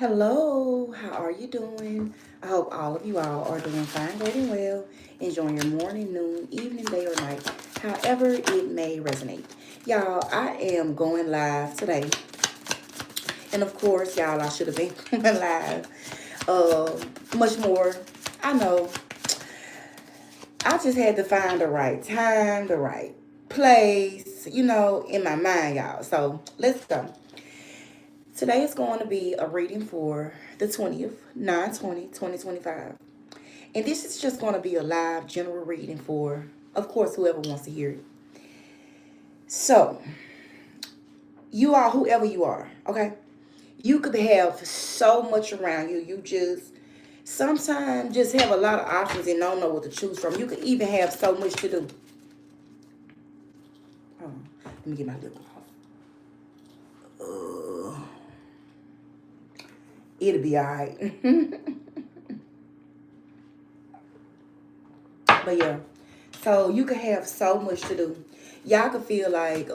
Hello, how are you doing? I hope all of you all are doing fine, great, and well, enjoying your morning, noon, evening, day, or night, however it may resonate. Y'all, I am going live today. And of course, y'all, I should have been going live much more. I know. I just had to find the right time, the right place, in my mind, y'all. So let's go. Today is going to be a reading for the 20th, 9/20/2025. And this is just going to be a live general reading for, of course, whoever wants to hear it. So, you are whoever you are, okay? You could have so much around you. You just sometimes just have a lot of options and don't know what to choose from. You could even have so much to do. Oh, let me get my lip off. It'll be all right. But yeah, so you could have so much to do. Y'all could feel like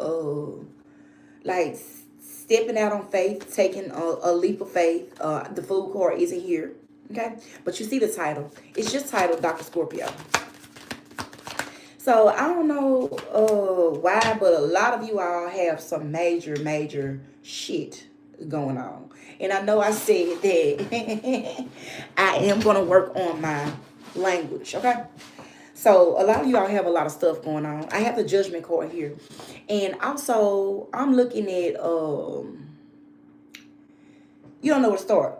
stepping out on faith, taking a leap of faith. The food court isn't here, okay? But you see the title. It's just titled Dr. Scorpio. So I don't know why, but a lot of you all have some major shit going on. And I know I said that I am going to work on my language, okay? So a lot of you all have a lot of stuff going on. I have the judgment card here. And also I'm looking at you don't know where to start.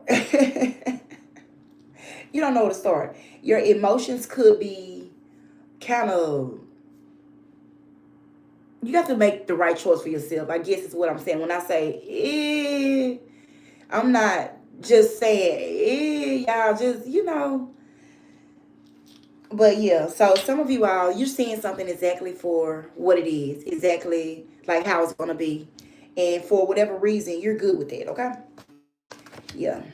You don't know where to start. Your emotions could be kind of you have to make the right choice for yourself. I guess is what I'm saying. When I say I'm not just saying y'all just, But yeah, so some of you all, you're seeing something exactly for what it is, exactly like how it's gonna be, and for whatever reason, you're good with that. Okay? Yeah.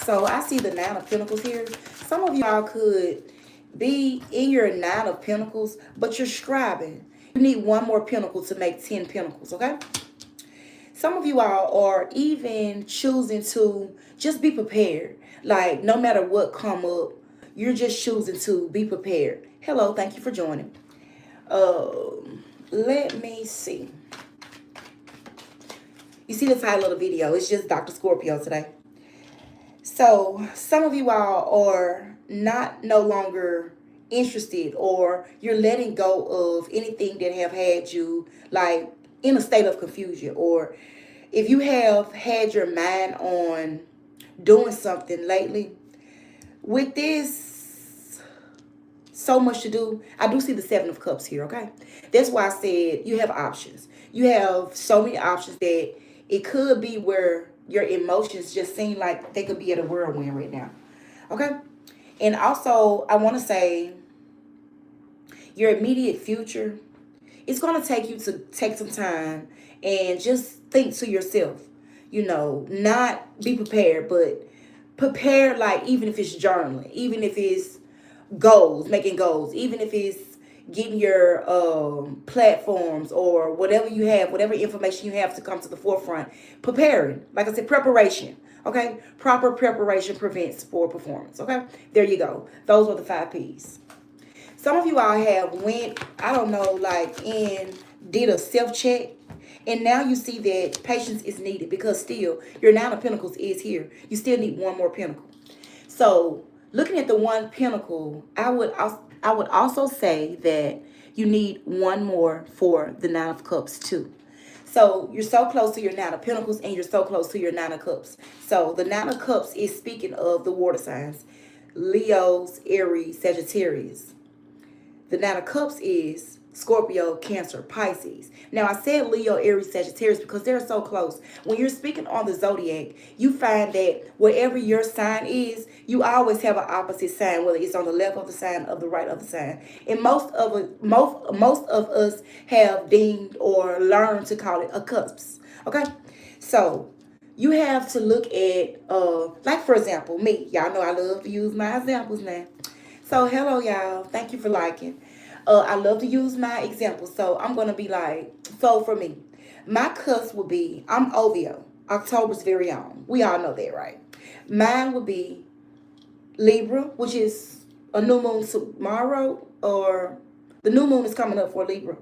So I see the Nine of Pentacles here. Some of y'all could be in your Nine of Pentacles, but you're striving. You need one more Pentacle to make 10 Pentacles. Okay? Some of you all are even choosing to just be prepared. Like no matter what come up, you're just choosing to be prepared. Hello, thank you for joining. Let me see. You see the title of the video. It's just Dr. Scorpio today. So some of you all are not no longer interested, or you're letting go of anything that have had you like in a state of confusion, or if you have had your mind on doing something lately with this so much to do. I do see the Seven of Cups here. Okay, that's why I said you have options. You have so many options that it could be where your emotions just seem like they could be at a whirlwind right now. Okay, and also I want to say your immediate future, it's going to take you to take some time and just think to yourself, not be prepared, but prepare, like even if it's journaling, even if it's goals, making goals, even if it's getting your platforms or whatever you have, whatever information you have to come to the forefront, preparing. Like I said, preparation. Okay, proper preparation prevents poor performance. Okay, there you go. Those are the 5 P's. Some of you all have went, I don't know, like in did a self check, and now you see that patience is needed because still your Nine of Pentacles is here. You still need one more pentacle. So looking at the one pentacle, I would also say that you need one more for the Nine of Cups too. So you're so close to your Nine of Pentacles and you're so close to your Nine of Cups. So the Nine of Cups is speaking of the water signs: Leos, Aries, Sagittarius. The Nine of Cups is Scorpio, Cancer, Pisces. Now, I said Leo, Aries, Sagittarius because they're so close. When you're speaking on the zodiac, you find that wherever your sign is, you always have an opposite sign, whether it's on the left of the sign or the right of the sign. And most of us have deemed or learned to call it a cusps. Okay, so you have to look at like for example, me. Y'all know I love to use my examples now. So hello y'all. Thank you for liking. I love to use my examples. So I'm gonna be like, so for me, My cusp would be, I'm OVO, October's very own. We all know that, right? Mine would be Libra, which is a new moon tomorrow, or the new moon is coming up for Libra,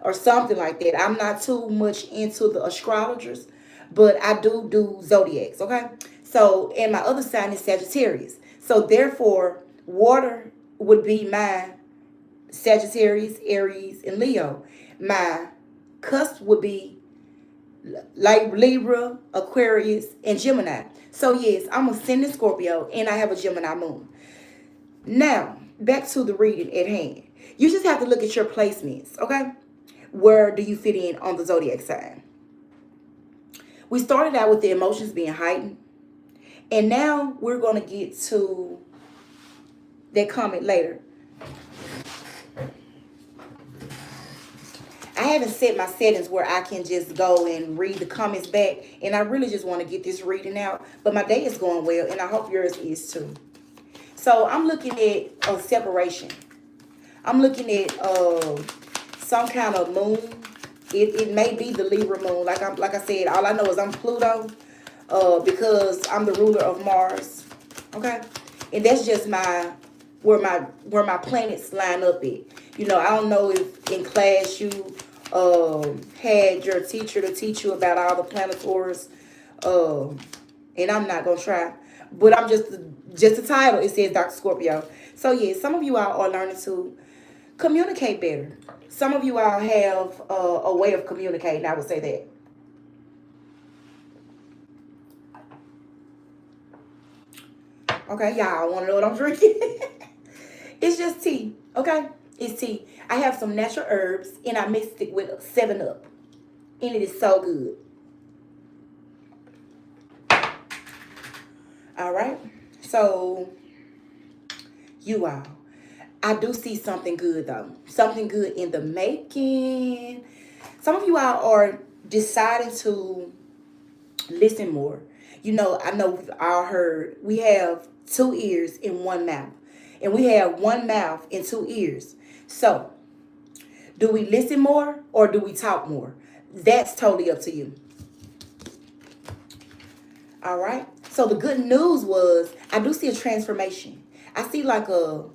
or something like that. I'm not too much into the astrologers, but I do zodiacs, okay? So, and my other sign is Sagittarius. So, therefore, water would be my Sagittarius, Aries, and Leo. My cusp would be like Libra, Aquarius, and Gemini. So yes, I'm ascending Scorpio, and I have a Gemini moon. Now, back to the reading at hand. You just have to look at your placements, okay? Where do you fit in on the zodiac sign? We started out with the emotions being heightened, and now we're going to get to that comment later. I haven't set my settings where I can just go and read the comments back, and I really just want to get this reading out. But my day is going well, and I hope yours is too. So I'm looking at a separation. I'm looking at some kind of moon. It may be the Libra moon. Like I said, all I know is I'm Pluto, because I'm the ruler of Mars. Okay, and that's just where my planets line up at. You know, I don't know if in class you had your teacher to teach you about all the planetors, and I'm not gonna try, but I'm just the title. It says Dr. Scorpio. So yeah, some of you all are learning to communicate better. Some of you all have a way of communicating. I would say that. Okay, y'all want to know what I'm drinking? It's just tea. Okay, it's tea. I have some natural herbs, and I mixed it with 7 Up, and it is so good. All right. So you all, I do see something good though. Something good in the making. Some of you all are deciding to listen more. You know, I know we've all heard we have 2 ears and 1 mouth. And we have 1 mouth and 2 ears. So, do we listen more or do we talk more? That's totally up to you. All right. So the good news was I do see a transformation. I see like a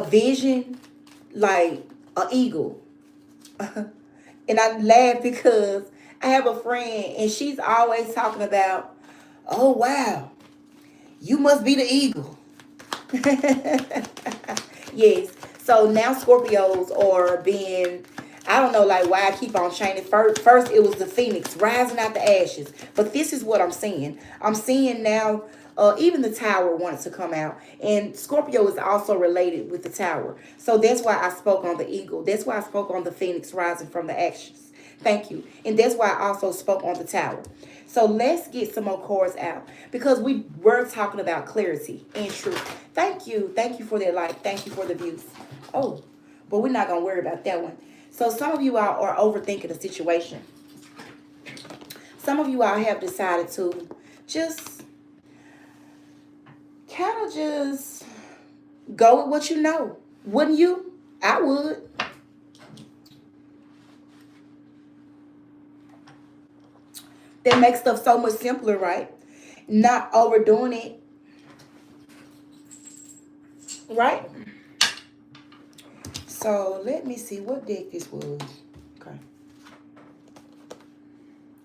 vision, like an eagle. And I laugh because I have a friend and she's always talking about, oh wow, you must be the eagle. Yes. So now Scorpios are being, I don't know, like why I keep on changing. First it was the phoenix rising out the ashes. But this is what I'm seeing. I'm seeing now, even the tower wants to come out. And Scorpio is also related with the tower. So that's why I spoke on the eagle. That's why I spoke on the phoenix rising from the ashes. Thank you. And that's why I also spoke on the tower. So let's get some more cards out because we were talking about clarity and truth. Thank you. Thank you for that like. Thank you for the views. Oh, but we're not going to worry about that one. So some of you all are overthinking the situation. Some of you all have decided to just kind of just go with what you know. Wouldn't you? I would. That makes stuff so much simpler, right? Not overdoing it, right? So let me see what deck this was. Okay.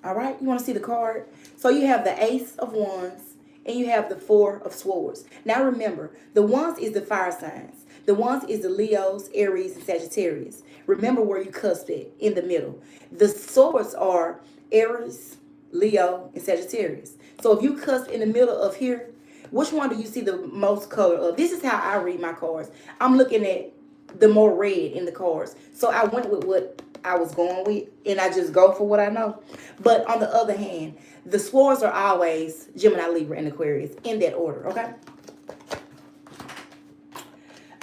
All right. You want to see the card? So you have the Ace of Wands and you have the Four of Swords. Now remember, the Wands is the fire signs. The Wands is the Leos, Aries, and Sagittarius. Remember where you cusped it in the middle. The Swords are Aries, Leo, and Sagittarius. So if you cusp in the middle of here, which one do you see the most color of? This is how I read my cards. I'm looking at the more red in the cards. So I went with what I was going with, and I just go for what I know. But on the other hand, the swords are always Gemini, Libra, and Aquarius in that order, okay?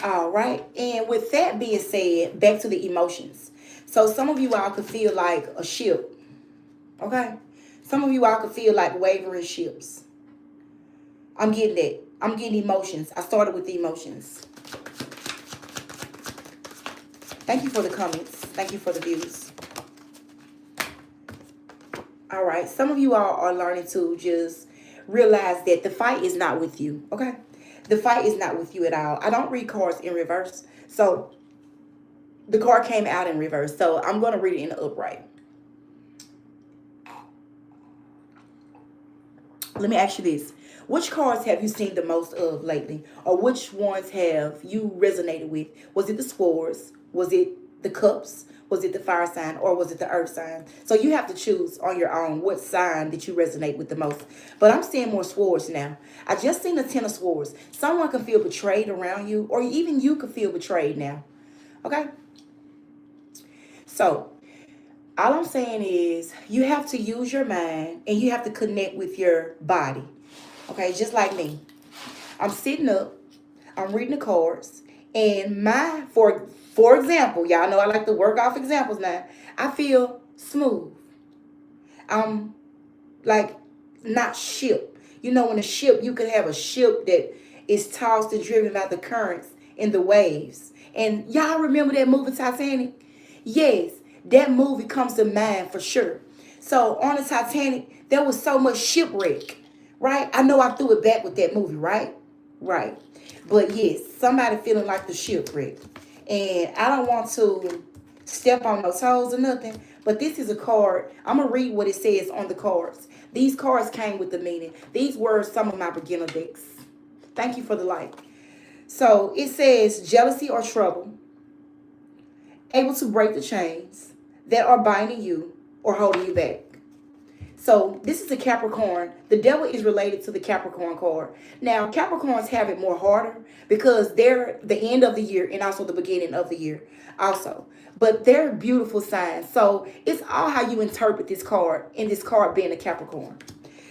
All right. And with that being said, back to the emotions. So some of you all could feel like a ship, okay? Some of you all could feel like wavering ships. I'm getting that. I'm getting emotions. I started with the emotions. Thank you for the comments. Thank you for the views. All right. Some of you all are learning to just realize that the fight is not with you. Okay. The fight is not with you at all. I don't read cards in reverse. So the card came out in reverse. So I'm going to read it in the upright. Let me ask you this. Which cards have you seen the most of lately? Or which ones have you resonated with? Was it the swords? Was it the cups? Was it the fire sign? Or was it the earth sign? So you have to choose on your own what sign that you resonate with the most. But I'm seeing more swords now. I just seen the 10 of swords. Someone can feel betrayed around you. Or even you can feel betrayed now. Okay? So all I'm saying is you have to use your mind and you have to connect with your body. Okay, just like me. I'm sitting up, I'm reading the cards, and for example, y'all know I like to work off examples now. I feel smooth. I'm like not ship. You know, when a ship, you could have a ship that is tossed and driven by the currents and the waves. And y'all remember that movie Titanic? Yes, that movie comes to mind for sure. So on the Titanic, there was so much shipwreck, right? I know I threw it back with that movie, right? Right. But yes, somebody feeling like the shipwreck. And I don't want to step on no toes or nothing, but this is a card. I'm going to read what it says on the cards. These cards came with the meaning. These were some of my beginner decks. Thank you for the like. So it says jealousy or trouble, able to break the chains that are binding you or holding you back. So this is a Capricorn. The devil is related to the Capricorn card. Now, Capricorns have it more harder because they're the end of the year and also the beginning of the year also. But they're beautiful signs. So it's all how you interpret this card, and this card being a Capricorn.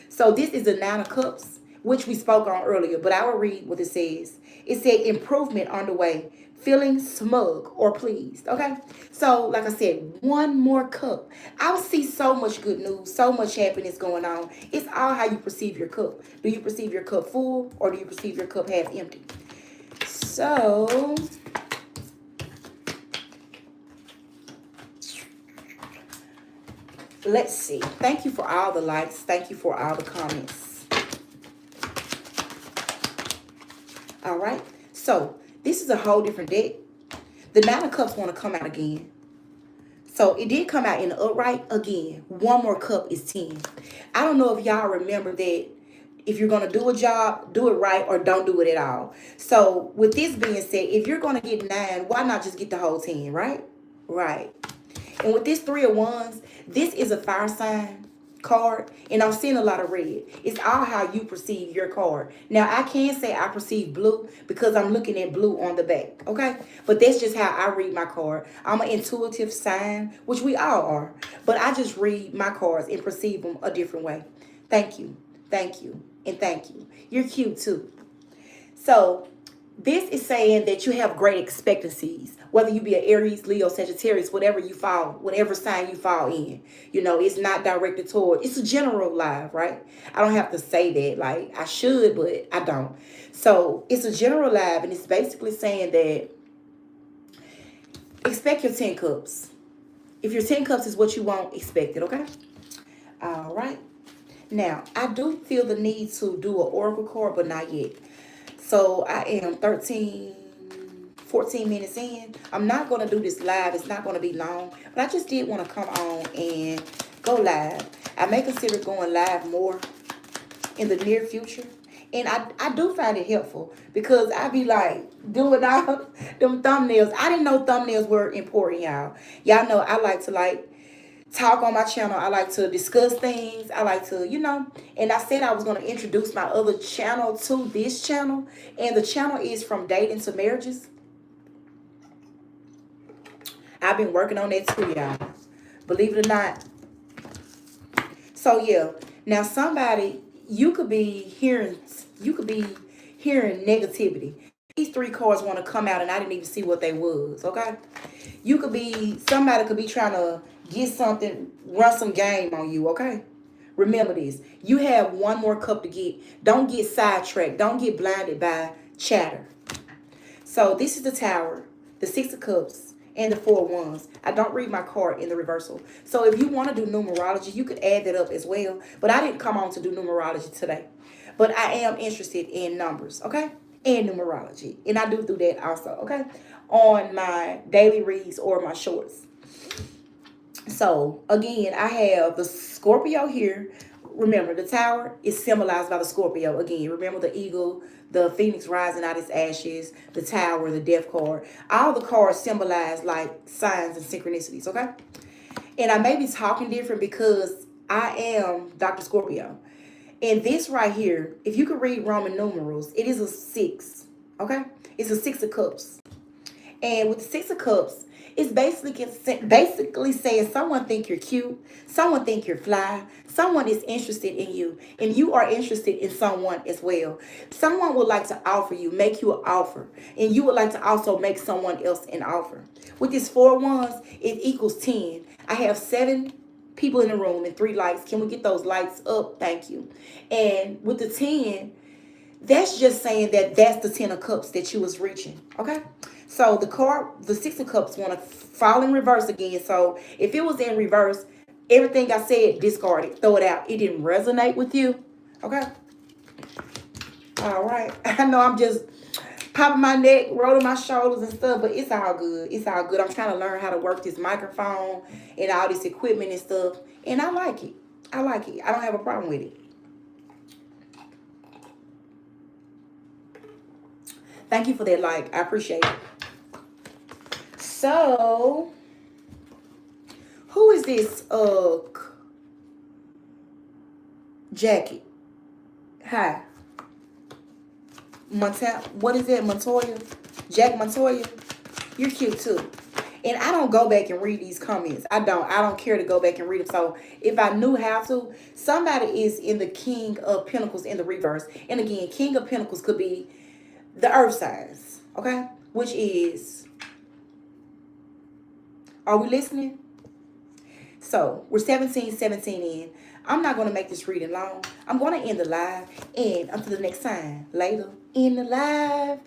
So this is the Nine of Cups, which we spoke on earlier, but I will read what it says. It said improvement underway, feeling smug or pleased. Okay, so like I said, one more cup. I see so much good news, so much happiness going on. It's all how you perceive your cup. Do you perceive your cup full or do you perceive your cup half empty? So let's see. Thank you for all the likes. Thank you for all the comments. All right, so this is a whole different deck. The Nine of Cups want to come out again. So it did come out in the upright again. One more cup is 10. I don't know if y'all remember that if you're going to do a job, do it right or don't do it at all. So with this being said, if you're going to get 9, why not just get the whole 10, right? Right. And with this 3 of Wands, this is a fire sign card, and I'm seeing a lot of red. It's all how you perceive your card. Now, I can say I perceive blue because I'm looking at blue on the back, okay? But that's just how I read my card. I'm an intuitive sign, which we all are, but I just read my cards and perceive them a different way. Thank you, and thank you. You're cute too. So this is saying that you have great expectancies, whether you be an Aries, Leo, Sagittarius, whatever you fall, whatever sign you fall in. You know, it's not directed toward, it's a general live, right? I don't have to say that, like I should, but I don't. So it's a general live, and it's basically saying that expect your 10 cups. If your 10 cups is what you want, expect it, okay? All right. Now, I do feel the need to do an oracle card, but not yet. So I am 14 minutes in. I'm not going to do this live. It's not going to be long. But I just did want to come on and go live. I may consider going live more in the near future. And I do find it helpful because I be like doing all them thumbnails. I didn't know thumbnails were important, y'all. Y'all know I like to talk on my channel. I like to discuss things. I like to, you know, and I said I was going to introduce my other channel to this channel. And the channel is From Dating to Marriages. I've been working on that too, y'all. Believe it or not. So, yeah. Now, somebody, you could be hearing negativity. These 3 cards want to come out and I didn't even see what they was, okay? Somebody could be trying to get something, run some game on you, okay? Remember this. You have one more cup to get. Don't get sidetracked. Don't get blinded by chatter. So this is the Tower, the 6 of Cups, and the 4 wands. I don't read my card in the reversal. So if you want to do numerology, you could add that up as well. But I didn't come on to do numerology today. But I am interested in numbers, okay? And numerology. And I do that also, okay? On my daily reads or my shorts. So again, I have the Scorpio here. Remember, the tower is symbolized by the Scorpio. Again, remember the eagle, the phoenix rising out its ashes, the tower, the death card. All the cards symbolize like signs and synchronicities, okay? And I may be talking different because I am Dr. Scorpio. And this right here, if you could read Roman numerals, it is a 6, okay? It's a 6 of cups. And with the 6 of cups, it's basically saying someone think you're cute, someone think you're fly, someone is interested in you, and you are interested in someone as well. Someone would like to offer you, make you an offer, and you would like to also make someone else an offer. With this 4 wands, it equals 10. I have 7 people in the room and 3 lights. Can we get those lights up? Thank you. And with the 10, that's just saying that that's the 10 of cups that you was reaching, okay? So the card, the 6 of cups want to fall in reverse again. So if it was in reverse, everything I said, discard it, throw it out. It didn't resonate with you, okay? All right. I know I'm just popping my neck, rolling my shoulders and stuff, but it's all good. It's all good. I'm trying to learn how to work this microphone and all this equipment and stuff, and I like it. I like it. I don't have a problem with it. Thank you for that like. I appreciate it. So, who is this Jackie? Hi. What is that? Montoya? Jack Montoya? You're cute too. And I don't go back and read these comments. I don't care to go back and read them. So if I knew how to, somebody is in the King of Pentacles in the reverse. And again, King of Pentacles could be the earth signs, okay? Which is, are we listening? So we're 17 in. I'm not going to make this reading long. I'm going to end the live. And until the next time, later. In the live.